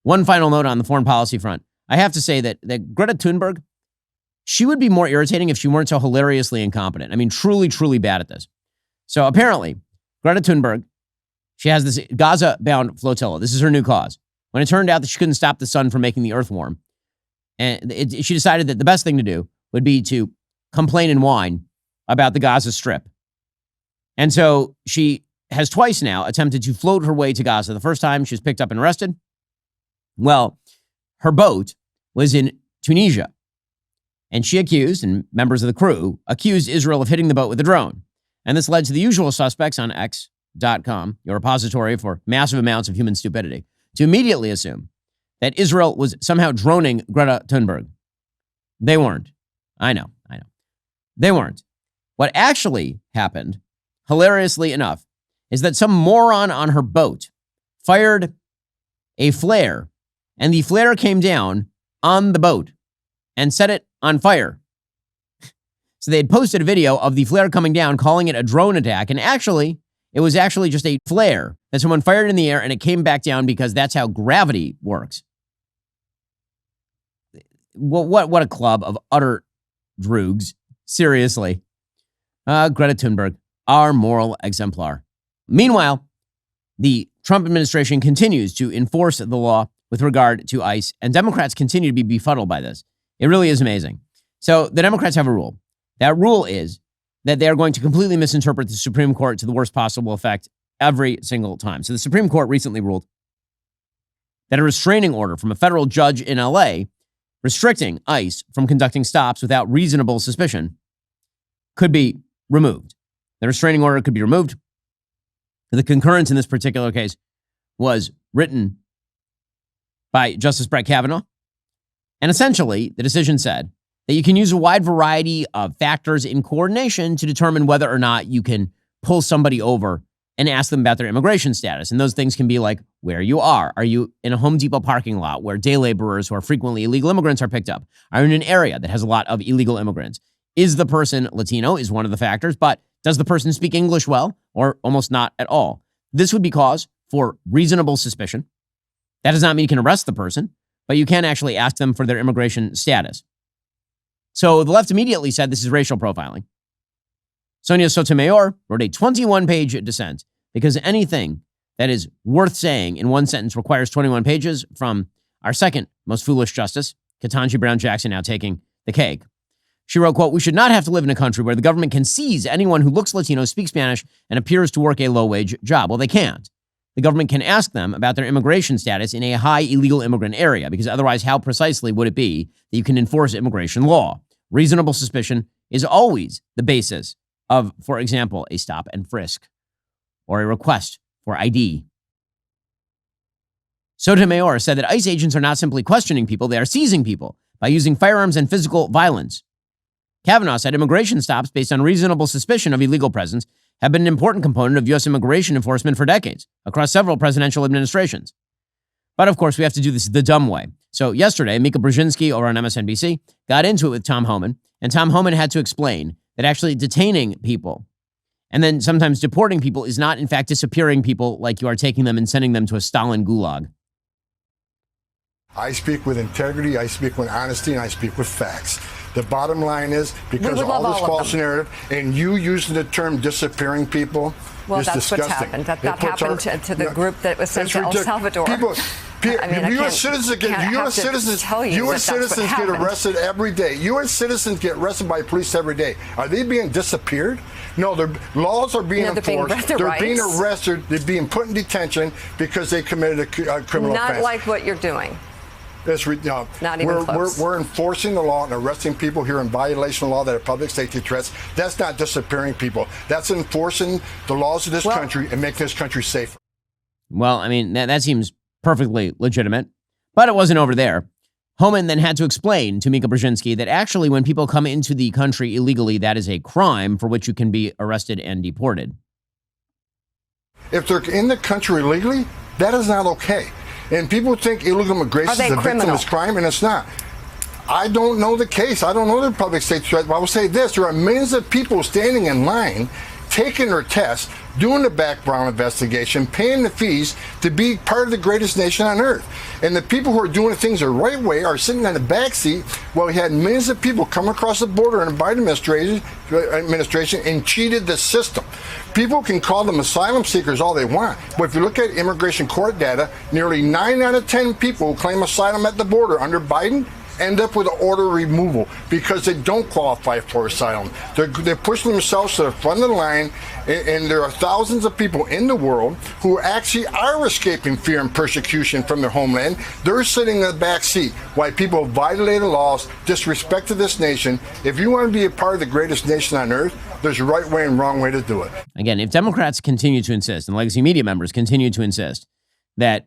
One final note on the foreign policy front. I have to say that Greta Thunberg, she would be more irritating if she weren't so hilariously incompetent. I mean, truly, truly bad at this. So apparently, Greta Thunberg, she has this Gaza-bound flotilla. This is her new cause. When it turned out that she couldn't stop the sun from making the earth warm, and she decided that the best thing to do would be to complain and whine about the Gaza Strip. And so she has twice now attempted to float her way to Gaza. The first time she was picked up and arrested. Well, her boat was in Tunisia. And she accused, and members of the crew accused Israel of hitting the boat with a drone. And this led to the usual suspects on X.com, your repository for massive amounts of human stupidity, to immediately assume that Israel was somehow droning Greta Thunberg. They weren't. I know. They weren't. What actually happened, hilariously enough, is that some moron on her boat fired a flare, and the flare came down on the boat and set it on fire. So they had posted a video of the flare coming down, calling it a drone attack, and actually, it was actually just a flare that someone fired in the air, and it came back down because that's how gravity works. What a club of utter droogs. Seriously. Greta Thunberg, our moral exemplar. Meanwhile, the Trump administration continues to enforce the law with regard to ICE, and Democrats continue to be befuddled by this. It really is amazing. So the Democrats have a rule. That rule is that they are going to completely misinterpret the Supreme Court to the worst possible effect every single time. So the Supreme Court recently ruled that a restraining order from a federal judge in LA restricting ICE from conducting stops without reasonable suspicion could be removed. The restraining order could be removed. The concurrence in this particular case was written by Justice Brett Kavanaugh. And essentially, the decision said that you can use a wide variety of factors in coordination to determine whether or not you can pull somebody over and ask them about their immigration status. And those things can be like where you are. Are you in a Home Depot parking lot where day laborers who are frequently illegal immigrants are picked up? Are you in an area that has a lot of illegal immigrants? Is the person Latino is one of the factors, but does the person speak English well or almost not at all? This would be cause for reasonable suspicion. That does not mean you can arrest the person, but you can actually ask them for their immigration status. So the left immediately said this is racial profiling. Sonia Sotomayor wrote a 21-page dissent because anything that is worth saying in one sentence requires 21 pages from our second most foolish justice, Ketanji Brown Jackson, now taking the cake. She wrote, quote, "We should not have to live in a country where the government can seize anyone who looks Latino, speaks Spanish, and appears to work a low-wage job." Well, they can't. The government can ask them about their immigration status in a high illegal immigrant area, because otherwise, how precisely would it be that you can enforce immigration law? Reasonable suspicion is always the basis of, for example, a stop and frisk or a request for ID. Sotomayor said that ICE agents are not simply questioning people, they are seizing people by using firearms and physical violence. Kavanaugh said immigration stops based on reasonable suspicion of illegal presence have been an important component of U.S. immigration enforcement for decades, across several presidential administrations. But of course, we have to do this the dumb way. So yesterday, Mika Brzezinski over on MSNBC got into it with Tom Homan, and Tom Homan had to explain that actually detaining people and then sometimes deporting people is not, in fact, disappearing people like you are taking them and sending them to a Stalin gulag. I speak with integrity, I speak with honesty, and I speak with facts. The bottom line is, because of all this false narrative, and you using the term disappearing people, well, is that's disgusting. What's happened. That happened to the group that was sent to El Salvador. U.S. citizens get arrested every day. U.S. citizens get arrested by police every day. Are they being disappeared? No, their laws are being enforced. They're being arrested. They're being put in detention because they committed a criminal offense. Not like what you're doing. Not even close. We're enforcing the law and arresting people here in violation of law that are public safety threats. That's not disappearing people. That's enforcing the laws of this country and making this country safer. Well, I mean, that seems perfectly legitimate, but it wasn't over there. Homan then had to explain to Mika Brzezinski that actually when people come into the country illegally, that is a crime for which you can be arrested and deported. If they're in the country illegally, that is not okay. And people think illegal immigration is a victimless crime, and it's not. I don't know the case. I don't know the public safety threat, but I will say this. There are millions of people standing in line, taking their tests, doing the background investigation, paying the fees to be part of the greatest nation on earth. And the people who are doing things the right way are sitting in the back seat while we had millions of people come across the border in the Biden administration and cheated the system. People can call them asylum seekers all they want, but if you look at immigration court data, nearly 9 out of 10 people who claim asylum at the border under Biden end up with an order of removal because they don't qualify for asylum. They're pushing themselves to the front of the line, and there are thousands of people in the world who actually are escaping fear and persecution from their homeland. They're sitting in the back seat while people violate the laws, disrespected this nation. If you want to be a part of the greatest nation on earth, There's a right way and wrong way to do it. Again, if Democrats continue to insist, and legacy media members continue to insist, that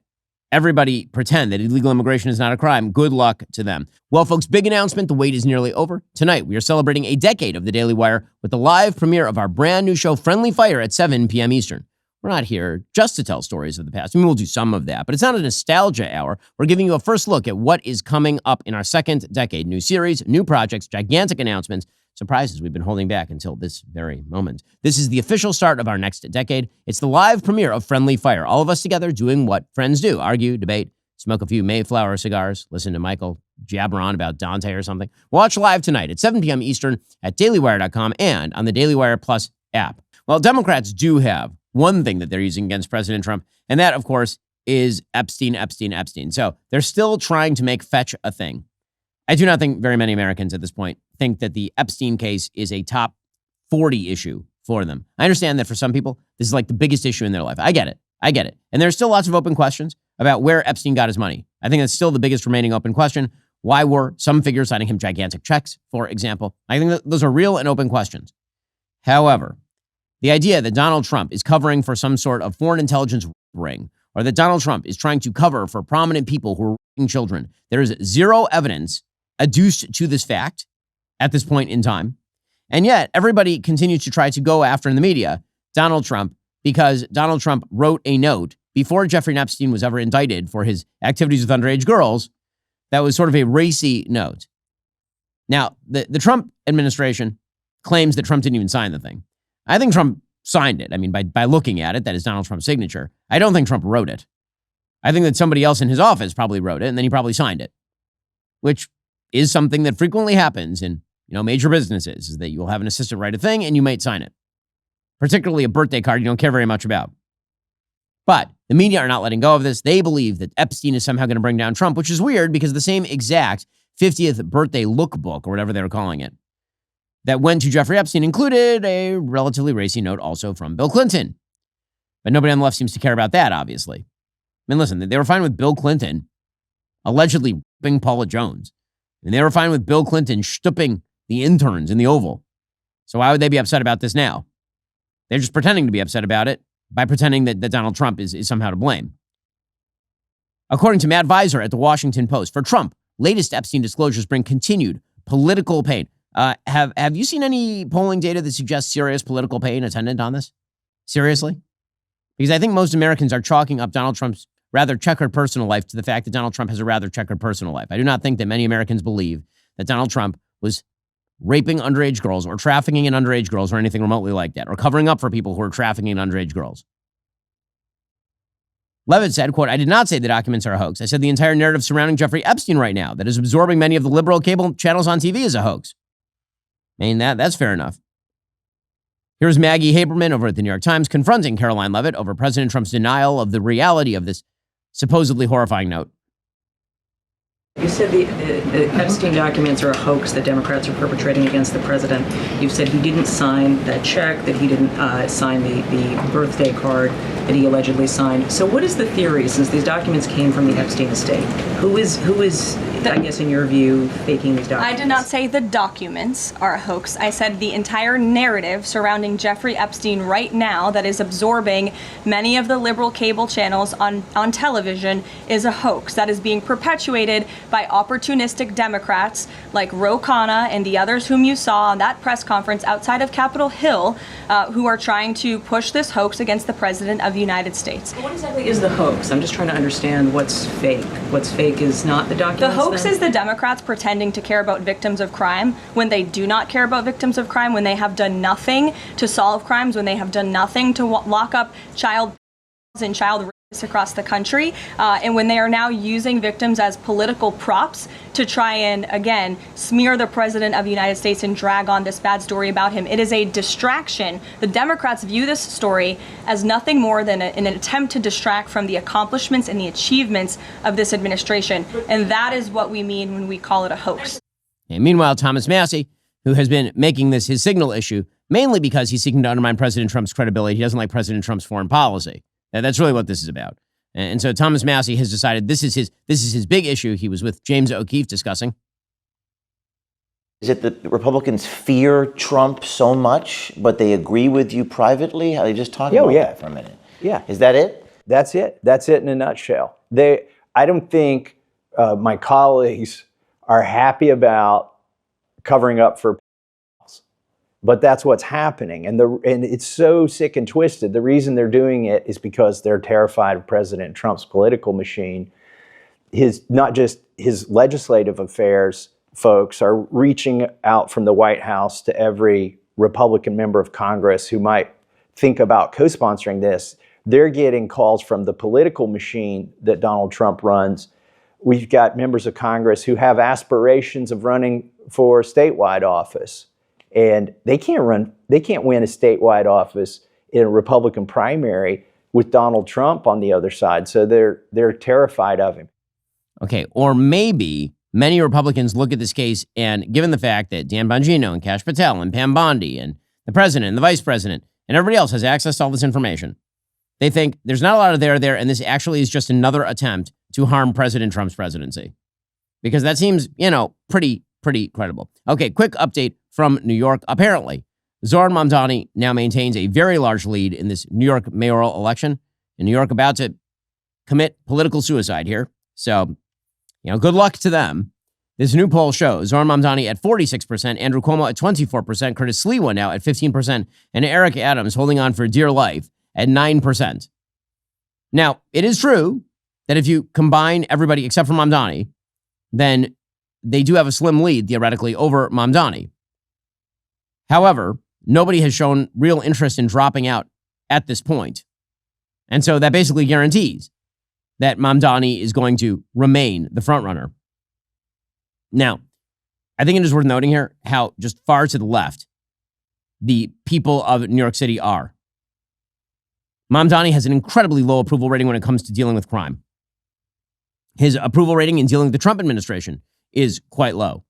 everybody pretend that illegal immigration is not a crime, good luck to them. Well, folks, big announcement. The wait is nearly over. Tonight, we are celebrating a decade of the Daily Wire with the live premiere of our brand new show, Friendly Fire, at 7 p.m. Eastern. We're not here just to tell stories of the past. I mean, we'll do some of that, but it's not a nostalgia hour. We're giving you a first look at what is coming up in our second decade. New series, new projects, gigantic announcements, surprises we've been holding back until this very moment. This is the official start of our next decade. It's the live premiere of Friendly Fire. All of us together doing what friends do. Argue, debate, smoke a few Mayflower cigars, listen to Michael jabber on about Dante or something. Watch live tonight at 7 p.m. Eastern at dailywire.com and on the Daily Wire Plus app. Well, Democrats do have one thing that they're using against President Trump, and that, of course, is Epstein. So they're still trying to make fetch a thing. I do not think very many Americans at this point think that the Epstein case is a top 40 issue for them. I understand that for some people, this is like the biggest issue in their life. I get it. And there's still lots of open questions about where Epstein got his money. I think that's still the biggest remaining open question. Why were some figures signing him gigantic checks, for example? I think that those are real and open questions. However, the idea that Donald Trump is covering for some sort of foreign intelligence ring, or that Donald Trump is trying to cover for prominent people who are raping children, there is zero evidence adduced to this fact at this point in time. And yet, everybody continues to try to go after in the media Donald Trump because Donald Trump wrote a note before Jeffrey Epstein was ever indicted for his activities with underage girls that was sort of a racy note. Now, the Trump administration claims that Trump didn't even sign the thing. I think Trump signed it. I mean, by looking at it, that is Donald Trump's signature. I don't think Trump wrote it. I think that somebody else in his office probably wrote it, and then he probably signed it, which is something that frequently happens in, major businesses, is that you will have an assistant write a thing and you might sign it, particularly a birthday card you don't care very much about. But the media are not letting go of this. They believe that Epstein is somehow going to bring down Trump, which is weird because the same exact 50th birthday lookbook, or whatever they were calling it, that went to Jeffrey Epstein included a relatively racy note also from Bill Clinton. But nobody on the left seems to care about that, obviously. I mean, listen, they were fine with Bill Clinton allegedly raping Paula Jones. And they were fine with Bill Clinton stooping the interns in the Oval. So why would they be upset about this now? They're just pretending to be upset about it by pretending that Donald Trump is somehow to blame. According to Matt Visor at the Washington Post, for Trump, latest Epstein disclosures bring continued political pain. Have you seen any polling data that suggests serious political pain attendant on this? Seriously? Because I think most Americans are chalking up Donald Trump's rather checkered personal life to the fact that Donald Trump has a rather checkered personal life. I do not think that many Americans believe that Donald Trump was raping underage girls or trafficking in underage girls or anything remotely like that, or covering up for people who are trafficking in underage girls. Levitt said, quote, "I did not say the documents are a hoax. I said the entire narrative surrounding Jeffrey Epstein right now that is absorbing many of the liberal cable channels on TV is a hoax." I mean, that's fair enough. Here's Maggie Haberman over at the New York Times confronting Caroline Levitt over President Trump's denial of the reality of this supposedly horrifying note. You said the Epstein documents are a hoax that Democrats are perpetrating against the president. You've said he didn't sign that check, that he didn't sign the birthday card that he allegedly signed. So what is the theory, since these documents came from the Epstein estate? Who is I guess in your view, faking these documents? I did not say the documents are a hoax. I said the entire narrative surrounding Jeffrey Epstein right now that is absorbing many of the liberal cable channels on television is a hoax that is being perpetuated by opportunistic Democrats like Ro Khanna and the others whom you saw on that press conference outside of Capitol Hill, who are trying to push this hoax against the President of the United States. What exactly is the hoax? I'm just trying to understand what's fake. What's fake is not the documents. The hoax is the Democrats pretending to care about victims of crime when they do not care about victims of crime, when they have done nothing to solve crimes, when they have done nothing to lock up child and child rapists across the country, and when they are now using victims as political props to try and, again, smear the President of the United States and drag on this bad story about him. It is a distraction. The Democrats view this story as nothing more than an attempt to distract from the accomplishments and the achievements of this administration. And that is what we mean when we call it a hoax. And meanwhile, Thomas Massie, who has been making this his signal issue, mainly because he's seeking to undermine President Trump's credibility. He doesn't like President Trump's foreign policy. That's really what this is about. And so Thomas Massie has decided this is his big issue. He was with James O'Keefe discussing. Is it that Republicans fear Trump so much, but they agree with you privately? How they just talk about that for a minute? Yeah. Is that it? That's it. That's it in a nutshell. I don't think my colleagues are happy about covering up for pedophiles, but that's what's happening. And it's so sick and twisted. The reason they're doing it is because they're terrified of President Trump's political machine. Not just his legislative affairs folks are reaching out from the White House to every Republican member of Congress who might think about co-sponsoring this. They're getting calls from the political machine that Donald Trump runs. We've got members of Congress who have aspirations of running for statewide office, and they can't win a statewide office in a Republican primary with Donald Trump on the other side. So they're terrified of him. Okay, or maybe many Republicans look at this case and, given the fact that Dan Bongino and Kash Patel and Pam Bondi and the president and the vice president and everybody else has access to all this information, they think there's not a lot of there, and this actually is just another attempt to harm President Trump's presidency. Because that seems, pretty credible. Okay, quick update from New York. Apparently, Zohran Mamdani now maintains a very large lead in this New York mayoral election. In New York, about to commit political suicide here. So, good luck to them. This new poll shows Zohran Mamdani at 46%, Andrew Cuomo at 24%, Curtis Sliwa now at 15%, and Eric Adams holding on for dear life at 9%. Now, it is true that if you combine everybody except for Mamdani, then they do have a slim lead, theoretically, over Mamdani. However, nobody has shown real interest in dropping out at this point. And so that basically guarantees that Mamdani is going to remain the frontrunner. Now, I think it is worth noting here how just far to the left the people of New York City are. Mamdani has an incredibly low approval rating when it comes to dealing with crime. His approval rating in dealing with the Trump administration is quite low.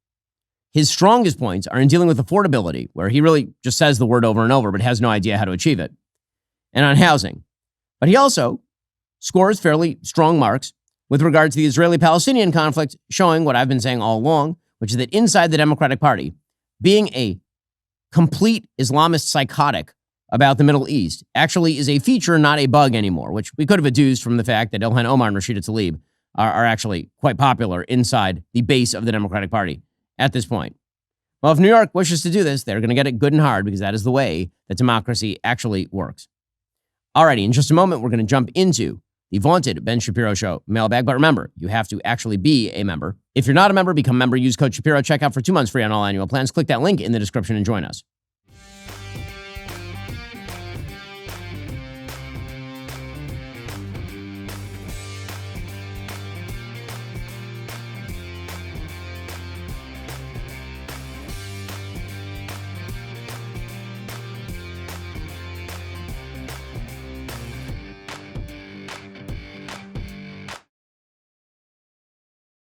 His strongest points are in dealing with affordability, where he really just says the word over and over, but has no idea how to achieve it, and on housing. But he also scores fairly strong marks with regard to the Israeli-Palestinian conflict, showing what I've been saying all along, which is that inside the Democratic Party, being a complete Islamist psychotic about the Middle East actually is a feature, not a bug anymore, which we could have adduced from the fact that Ilhan Omar and Rashida Tlaib are actually quite popular inside the base of the Democratic Party at this point. Well, if New York wishes to do this, they're going to get it good and hard because that is the way that democracy actually works. Alrighty, in just a moment, we're going to jump into the vaunted Ben Shapiro Show mailbag. But remember, you have to actually be a member. If you're not a member, become a member. Use code Shapiro. Check out for 2 months free on all annual plans. Click that link in the description and join us.